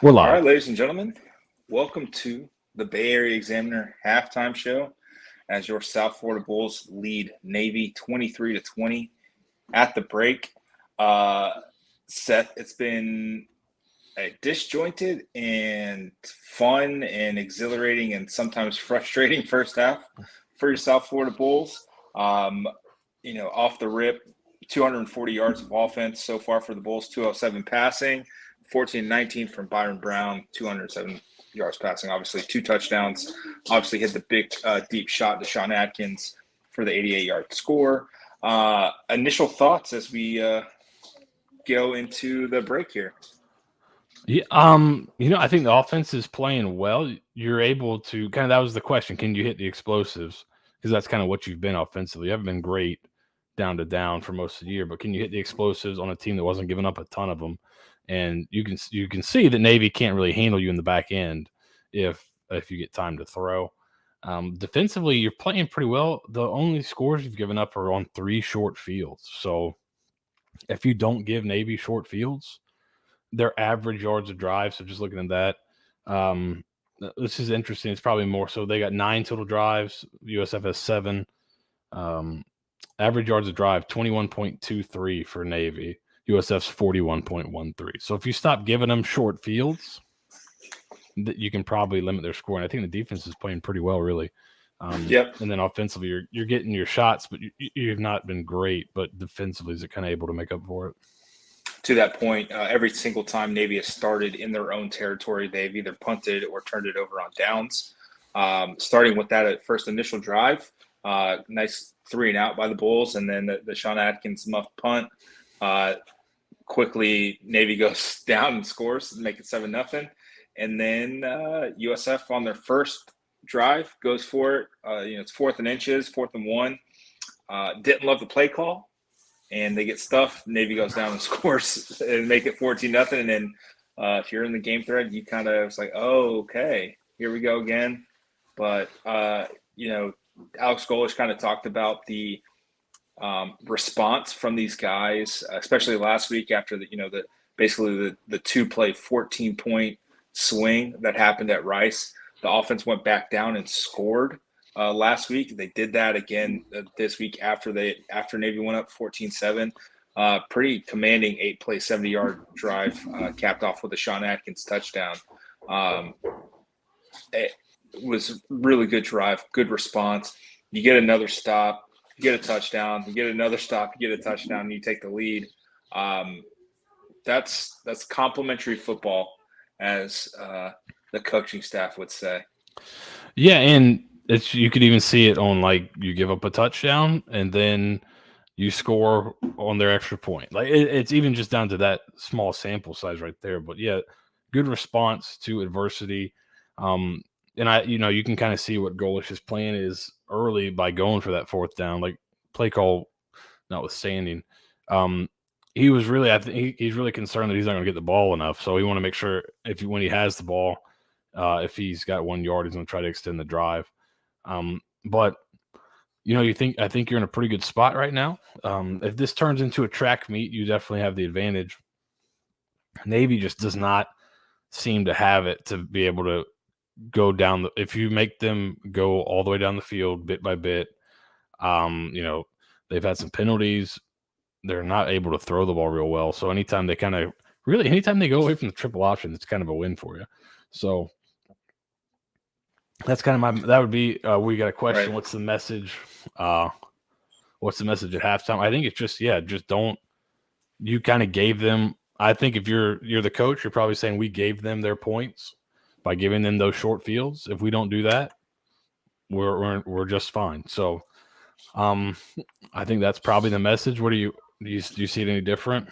We're All right, live. ladies and gentlemen, welcome to the Bay Area Examiner halftime show as your South Florida Bulls lead Navy 23-20 at the break. Uh, Seth, it's been a disjointed and fun and exhilarating and sometimes frustrating first half for your South Florida Bulls. Um, off the rip, 240 yards of offense so far for the Bulls, 207 passing, 14-19 from Byron Brown, 207 yards passing, obviously two touchdowns. Obviously hit the big deep shot to Sean Atkins for the 88-yard score. Initial thoughts as we go into the break here. Yeah, I think the offense is playing well. You're able to kind of that was the question. Can you hit the explosives? Because that's kind of what you've been offensively. You haven't been great down to down for most of the year, but can you hit the explosives on a team that wasn't giving up a ton of them? And you can see that Navy can't really handle you in the back end if you get time to throw. Defensively, you're playing pretty well. The only scores you've given up are on 3 short fields. So if you don't give Navy short fields, their average yards of drive. So just looking at that, um, this is interesting. It's probably more. So they got 9 total drives. USF has 7. Um, average yards of drive 21.23 for Navy. USF's 41.13. So if you stop giving them short fields, that you can probably limit their score. And I think the defense is playing pretty well, really. Yep. And then offensively, you're getting your shots, but you've not been great. But defensively, is it kind of able to make up for it? To that point, every single time Navy has started in their own territory, they've either punted or turned it over on downs. Starting with that at first initial drive, nice 3 and out by the Bulls, and then the Sean Atkins muff punt. Quickly, Navy goes down and scores, make it 7-0. And then USF on their first drive goes for it. It's 4th and inches, 4th and 1. Didn't love the play call, and they get stuffed. Navy goes down and scores and make it 14-0. And then if you're in the game thread, you kind of it's like, oh, okay, here we go again. But Alex Golish kind of talked about the response from these guys, especially last week after basically the 2-play 14-point swing that happened at Rice. The offense went back down and scored last week. They did that again this week after Navy went up 14-7. Pretty commanding 8-play 70-yard drive capped off with a Sean Atkins touchdown. It was really good drive, good response. You get another stop, you get a touchdown, you get another stop, you get a touchdown, and you take the lead. That's complimentary football, as the coaching staff would say. Yeah, and you could even see it on like you give up a touchdown and then you score on their extra point. Like it's even just down to that small sample size right there. But yeah, good response to adversity. And you can kind of see what Golish's plan is early by going for that 4th down, like play call notwithstanding. He was really, I think he's really concerned that he's not going to get the ball enough. So he want to make sure when he has the ball, if he's got 1 yard, he's going to try to extend the drive. But I think you're in a pretty good spot right now. If this turns into a track meet, you definitely have the advantage. Navy just does not seem to have it to be able to go down. If you make them go all the way down the field bit by bit, they've had some penalties. They're not able to throw the ball real well. So anytime they go away from the triple option, it's kind of a win for you. So that's kind of that would be, we got a question. Right. What's the message? What's the message at halftime? I think it's just don't, you kind of gave them, I think if you're the coach, you're probably saying we gave them their points by giving them those short fields. If we don't do that, we're just fine. So, I think that's probably the message. What do you see it any different?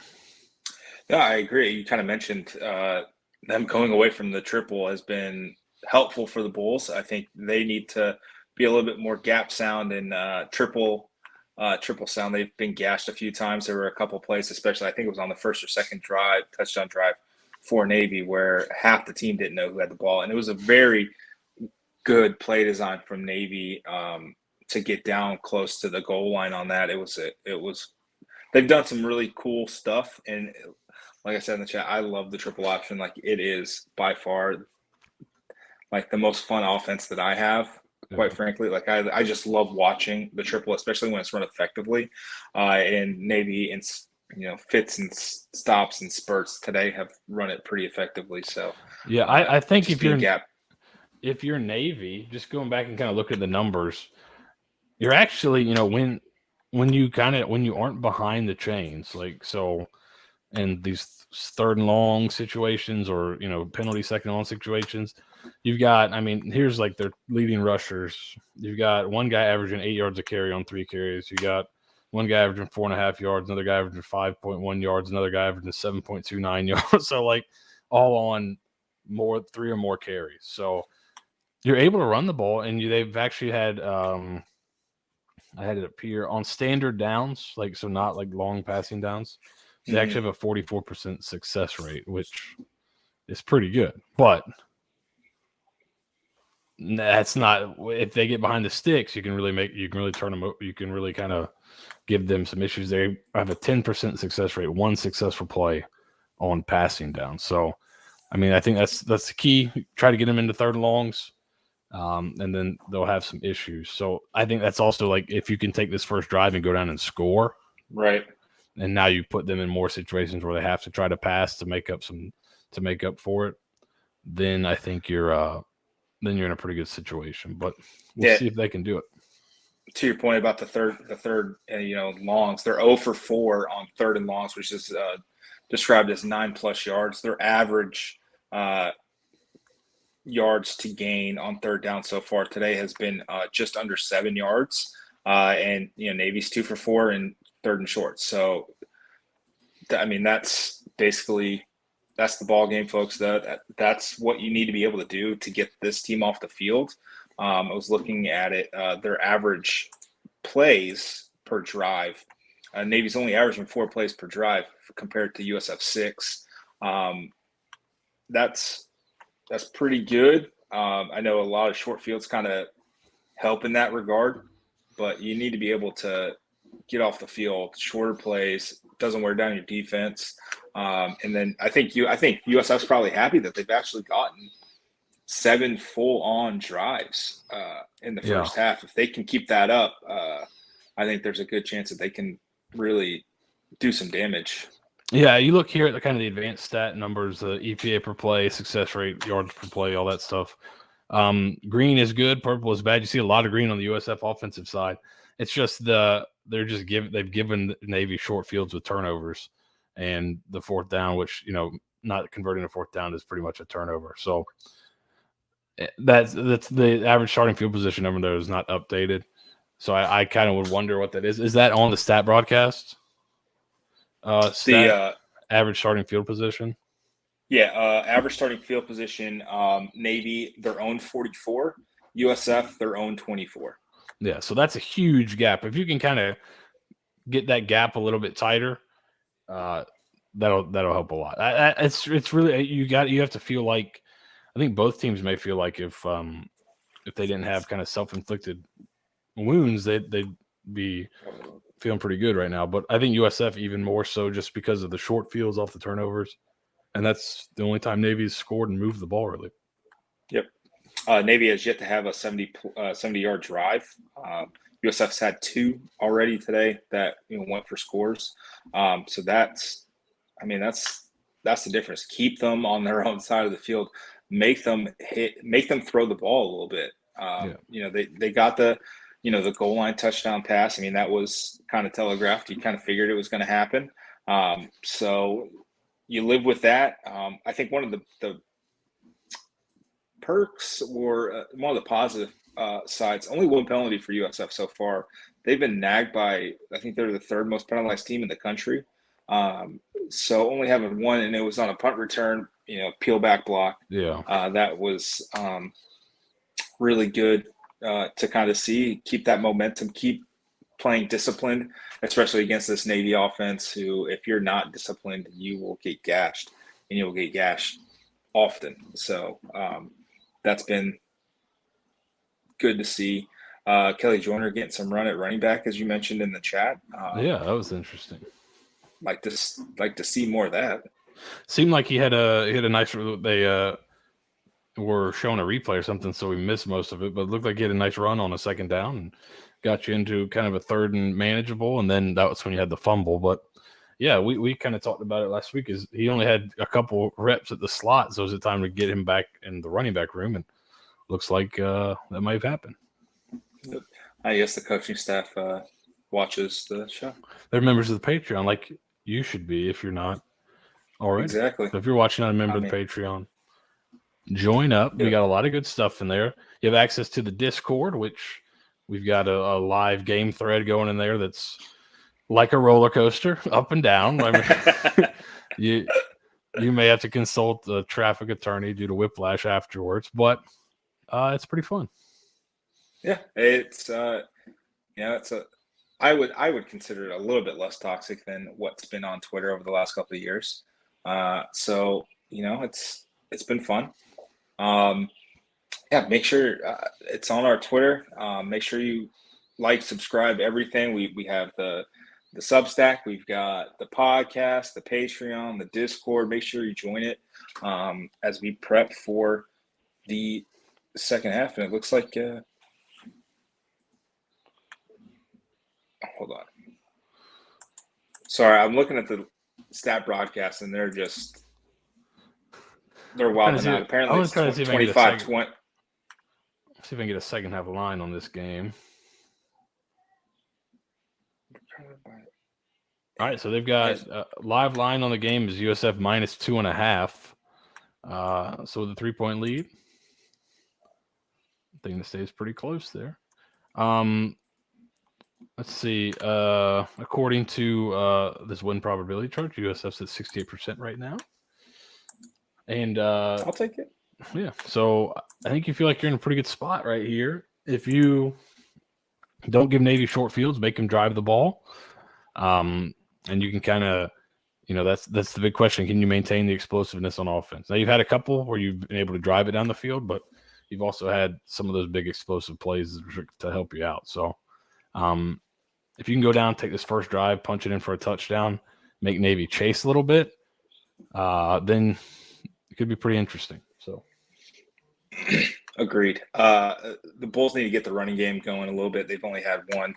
Yeah, I agree. You kind of mentioned them going away from the triple has been helpful for the Bulls. I think they need to be a little bit more gap sound and triple sound. They've been gashed a few times. There were a couple plays, especially I think it was on the first or second touchdown drive for Navy, where half the team didn't know who had the ball, and it was a very good play design from Navy to get down close to the goal line on that. It was they've done some really cool stuff, and like I said in the chat, I love the triple option. Like it is by far like the most fun offense that I have. Quite frankly, like I just love watching the triple, especially when it's run effectively. And Navy and fits and stops and spurts today have run it pretty effectively. So yeah, I think just being gap. if you're Navy, just going back and kind of look at the numbers, you're actually, when you aren't behind the chains, like so, in these third and long situations or penalty second and long situations, you've got. I mean, here's like their leading rushers. You've got one guy averaging 8 yards a carry on 3 carries. You got one guy averaging 4.5 yards, another guy averaging 5.1 yards, another guy averaging 7.29 yards. So like all on 3 or more carries. So you're able to run the ball, and they've actually had. I had it appear on standard downs, like so not like long passing downs. They actually have a 44% success rate, which is pretty good. But that's not if they get behind the sticks, you can really turn them. You can really kind of give them some issues. They have a 10% success rate, one successful play on passing down. So, I mean, I think that's the key. Try to get them into third and longs. And then they'll have some issues. So I think that's also like if you can take this first drive and go down and score, right? And now you put them in more situations where they have to try to pass to make up for it. Then I think you're in a pretty good situation. But we'll see if they can do it. To your point about the third, longs, they're 0 for 4 on third and longs, which is described as 9+ yards. Their average yards to gain on third down so far today has been just under 7 yards. And Navy's 2 for 4 in third and short. So, I mean, that's basically the ball game, folks. That's what you need to be able to do to get this team off the field. I was looking at it. Their average plays per drive. Navy's only averaging 4 plays per drive compared to USF 6. That's pretty good. I know a lot of short fields kind of help in that regard, but you need to be able to get off the field, shorter plays, doesn't wear down your defense. And then I think USF's probably happy that they've actually gotten 7 full-on drives in the first half. If they can keep that up, I think there's a good chance that they can really do some damage. Yeah, you look here at the kind of the advanced stat numbers, the EPA per play, success rate, yards per play, all that stuff. Green is good, purple is bad. You see a lot of green on the USF offensive side. It's just they've given Navy short fields with turnovers, and the fourth down, which not converting a fourth down is pretty much a turnover. So that's the average starting field position number there is not updated. So I kind of would wonder what that is. Is that on the stat broadcast? The average starting field position. Yeah, average starting field position. Navy their own 44, USF their own 24. Yeah, so that's a huge gap. If you can kind of get that gap a little bit tighter, that'll help a lot. It's really you have to feel like I think both teams may feel like if they didn't have kind of self-inflicted wounds, they'd be feeling pretty good right now. But I think USF even more so just because of the short fields off the turnovers. And that's the only time Navy's scored and moved the ball, really. Yep. Navy has yet to have a 70-yard drive. USF's had 2 already today that went for scores. So that's the difference. Keep them on their own side of the field. Make them throw the ball a little bit. They got the goal line touchdown pass. I mean, that was kind of telegraphed. You kind of figured it was going to happen. So you live with that. I think one of the perks or one of the positive sides, only 1 penalty for USF so far. They've been nagged by, I think they're the 3rd most penalized team in the country. So only having 1, and it was on a punt return, peel back block. Yeah. That was really good to kind of see, keep that momentum, keep playing disciplined, especially against this Navy offense who, if you're not disciplined, you will get gashed, and you'll get gashed often. So that's been good to see. Kelly Joyner getting some run at running back, as you mentioned in the chat. Yeah, that was interesting. Like to see more of that. Seemed like he had a nice. They were showing a replay or something, so we missed most of it. But it looked like he had a nice run on a second down and got you into kind of a third and manageable. And then that was when you had the fumble. But yeah, we kind of talked about it last week. Is he only had a couple reps at the slot, so is it time to get him back in the running back room? And looks like that might have happened. I guess the coaching staff watches the show. They're members of the Patreon, like you should be if you're not already. Exactly. So if you're watching on a member of the Patreon, join up. We got a lot of good stuff in there. You have access to the Discord, which we've got a live game thread going in there that's like a roller coaster, up and down. I mean, you may have to consult a traffic attorney due to whiplash afterwards, but it's pretty fun. Yeah, it's I would consider it a little bit less toxic than what's been on Twitter over the last couple of years. So it's been fun. Yeah, make sure it's on our Twitter. Make sure you like, subscribe, everything. We have the Substack, we've got the podcast, the Patreon, the Discord. Make sure you join it as we prep for the second half. And it looks like hold on. Sorry, I'm looking at the stat broadcast and they're wilding out. Apparently it's 25-20. See if I can get a second half line on this game. All right, so they've got a live line on the game is USF minus 2.5. So the 3-point lead. I think the stays pretty close there. Let's see. According to this win probability chart, USF's at 68% right now. And I'll take it. Yeah, so I think you feel like you're in a pretty good spot right here. If you don't give Navy short fields, make them drive the ball. And you can kind of, that's the big question. Can you maintain the explosiveness on offense? Now, you've had a couple where you've been able to drive it down the field, but you've also had some of those big explosive plays to help you out. So if you can go down, take this first drive, punch it in for a touchdown, make Navy chase a little bit, then it could be pretty interesting. So, agreed. The Bulls need to get the running game going a little bit. They've only had one.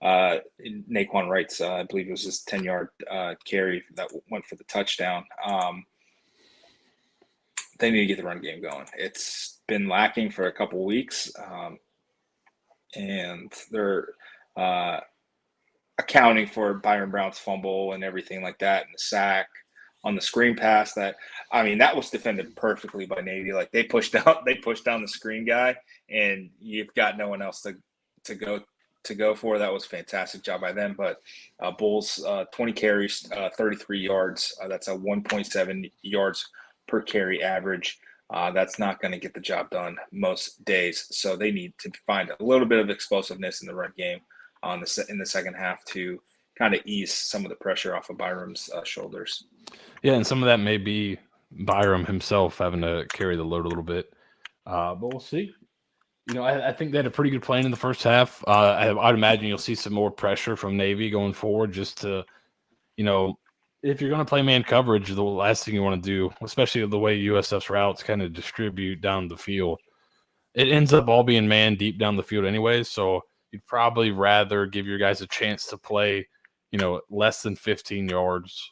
Naquan Wright's, I believe it was his 10-yard carry that went for the touchdown. They need to get the run game going. It's been lacking for a couple of weeks, and they're accounting for Byron Brown's fumble and everything like that, and the sack on the screen pass. That was defended perfectly by Navy. Like they pushed down the screen guy, and you've got no one else to go for. That was a fantastic job by them. But Bulls 20 carries, 33 yards. That's a 1.7 yards per carry average. That's not going to get the job done most days. So they need to find a little bit of explosiveness in the run game in the second half to kind of ease some of the pressure off of Byram's shoulders. Yeah, and some of that may be Byram himself having to carry the load a little bit. But we'll see. I think they had a pretty good plan in the first half. I'd imagine you'll see some more pressure from Navy going forward just to, if you're going to play man coverage, the last thing you want to do, especially the way USF's routes kind of distribute down the field, it ends up all being man deep down the field anyways. So you'd probably rather give your guys a chance to play, less than 15 yards,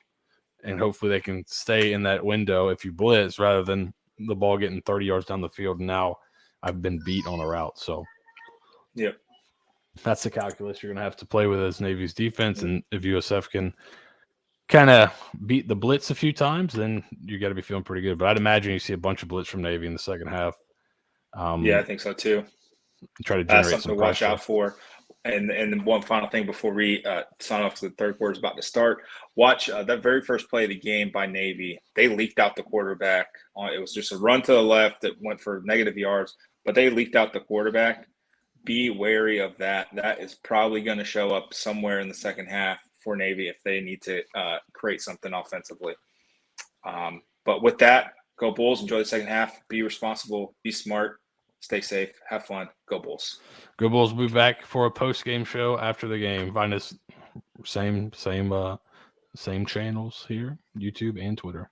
and hopefully they can stay in that window if you blitz rather than the ball getting 30 yards down the field. And now I've been beat on a route. So yep, that's the calculus you're going to have to play with as Navy's defense. And if USF can kind of beat the blitz a few times, then you got to be feeling pretty good. But I'd imagine you see a bunch of blitz from Navy in the second half. Yeah, I think so too. Try to generate something some to watch pressure. out for. And then one final thing before we sign off, because the third quarter is about to start. Watch that very first play of the game by Navy. They leaked out the quarterback. It was just a run to the left that went for negative yards, but they leaked out the quarterback. Be wary of that. That is probably going to show up somewhere in the second half for Navy if they need to create something offensively. But with that, go Bulls. Enjoy the second half. Be responsible. Be smart. Stay safe. Have fun. Go Bulls. Go Bulls. We'll be back for a post-game show after the game. Find us same channels here, YouTube and Twitter.